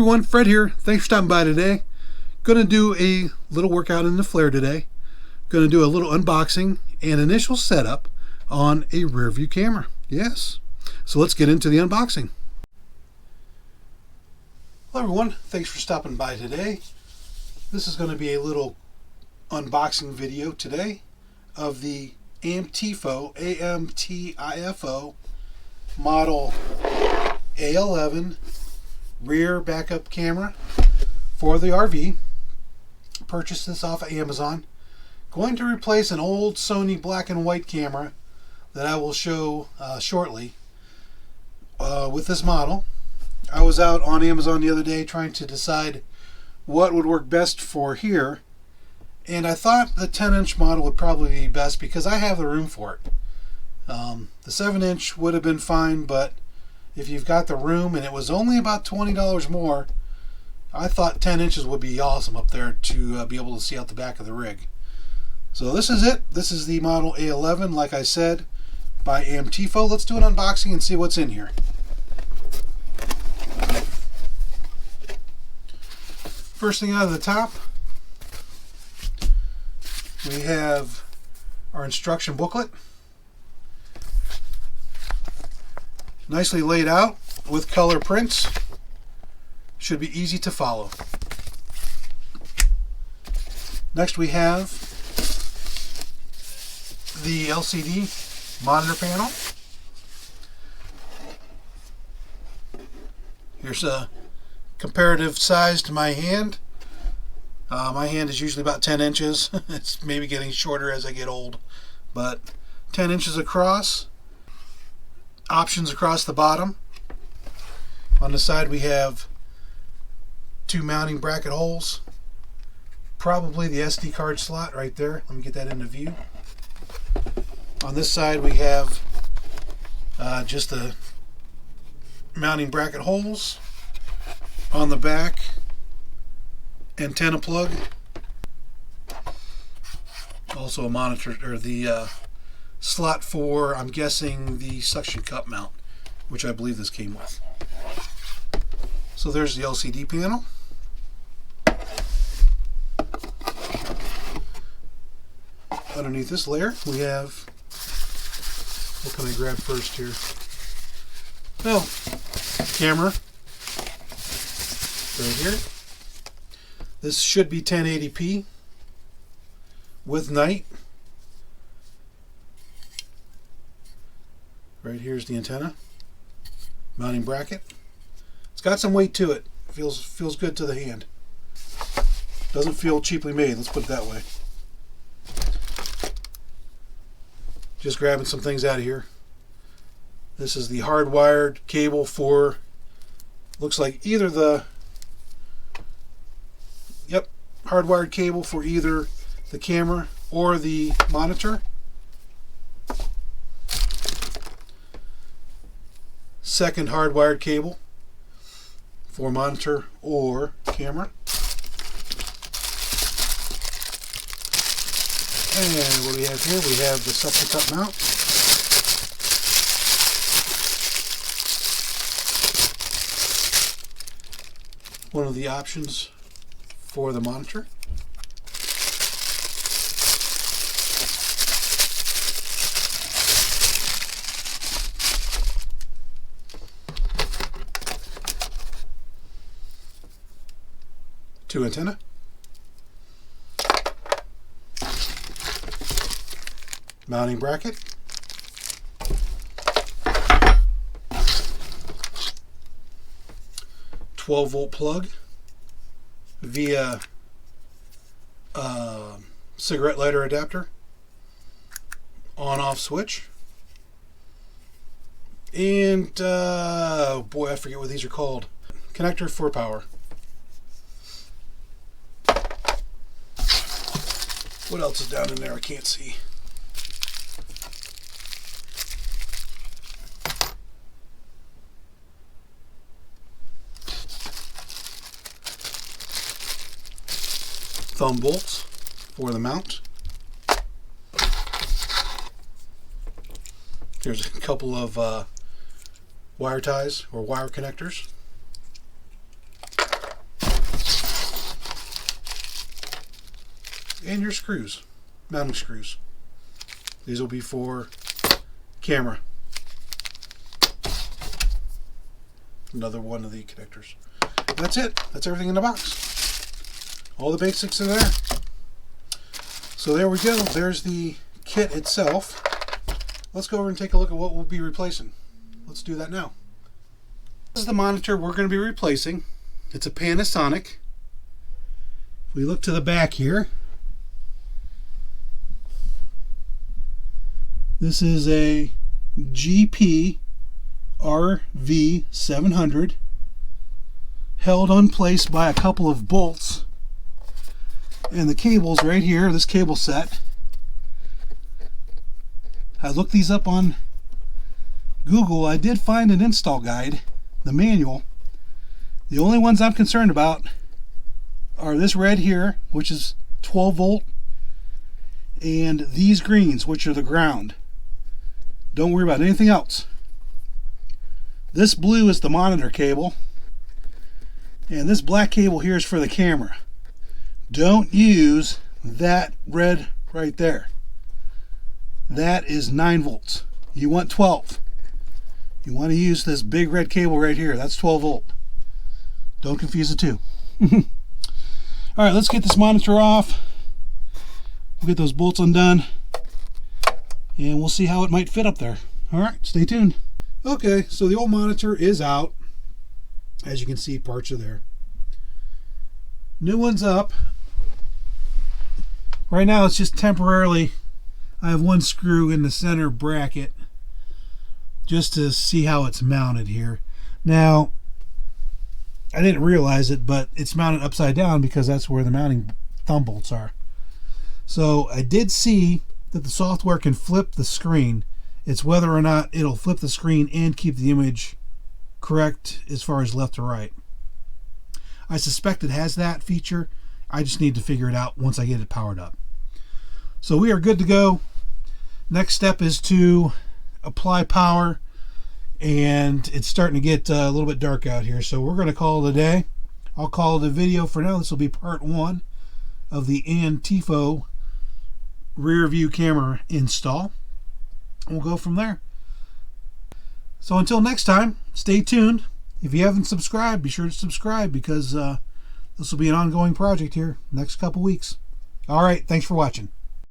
everyone, Fred here. Thanks for stopping by today. Going to do a little workout in the flare today. Going to do a little unboxing and initial setup on a rear view camera. Yes. So let's get into the unboxing. Hello everyone, thanks for stopping by today. This is going to be a little unboxing video today of the AMTIFO model A11 rear backup camera for the RV. Purchased this off of Amazon. Going to replace an old Sony black and white camera that I will show shortly with this model. I was out on Amazon the other day trying to decide what would work best for here, and I thought the 10-inch model would probably be best because I have the room for it. The 7-inch would have been fine, but if you've got the room and it was only about $20 more, I thought 10 inches would be awesome up there to be able to see out the back of the rig. So this is it. This is the model A11, like I said, by AMTIFO. Let's do an unboxing and see what's in here. First thing out of the top, we have our instruction booklet. Nicely laid out with color prints. Should be easy to follow. Next we have the LCD monitor panel. Here's a comparative size to my hand. My hand is usually about 10 inches. It's maybe getting shorter as I get old, but 10 inches across. Options across the bottom. On the side we have two mounting bracket holes. Probably the SD card slot right there. Let me get that into view. On this side we have just the mounting bracket holes. On the back, antenna plug. Also a monitor, or the slot for, I'm guessing, the suction cup mount, which I believe this came with. So there's the LCD panel. Underneath this layer we have, what can I grab first here? Well, camera right here. This should be 1080p with night. Right here's the antenna, mounting bracket. It's got some weight to it. Feels good to the hand. Doesn't feel cheaply made, let's put it that way. Just grabbing some things out of here. This is the hardwired cable for, looks like either the, hardwired cable for either the camera or the monitor. Second hardwired cable for monitor or camera. And what do we have here? We have the suction cup mount. One of the options for the monitor. Two antenna. Mounting bracket. .12-volt plug via cigarette lighter adapter, on-off switch, and boy, I forget what these are called. Connector for power. What else is down in there? I can't see. Thumb bolts for the mount. There's a couple of wire ties or wire connectors. and your screws, mounting screws. These will be for camera. Another one of the connectors. That's it. That's everything in the box. All the basics are there. So there we go. There's the kit itself. Let's go over and take a look at what we'll be replacing. Let's do that now. This is the monitor we're going to be replacing. It's a Panasonic. If we look to the back here, this is a GP RV700 held on place by a couple of bolts, and the cables right here, this cable set. I looked these up on Google. I did find an install guide, the manual. The only ones I'm concerned about are this red here, which is 12 volt, and these greens, which are the ground. Don't worry about anything else. This blue is the monitor cable, and this black cable here is for the camera. Don't use that red right there. That is 9 volts. You want 12. You want to use this big red cable right here. That's 12 volt. Don't confuse the two. Alright, let's get this monitor off. We'll get those bolts undone, and we'll see how it might fit up there. Alright, stay tuned. Okay, so the old monitor is out. As you can see, parts are there. New one's up. Right now it's just temporarily, I have one screw in the center bracket just to see how it's mounted here. Now, I didn't realize it, but it's mounted upside down because that's where the mounting thumb bolts are. So I did see that the software can flip the screen. It's whether or not it'll flip the screen and keep the image correct as far as left to right. I suspect it has that feature. I just need to figure it out once I get it powered up. So we are good to go. Next step is to apply power, and it's starting to get a little bit dark out here, so we're going to call it a day. I'll call it a video for now. This will be part 1 of the AMTIFO rear view camera install. We'll go from there. So until next time, stay tuned. If you haven't subscribed, be sure to subscribe, because this will be an ongoing project here next couple weeks. All right, thanks for watching.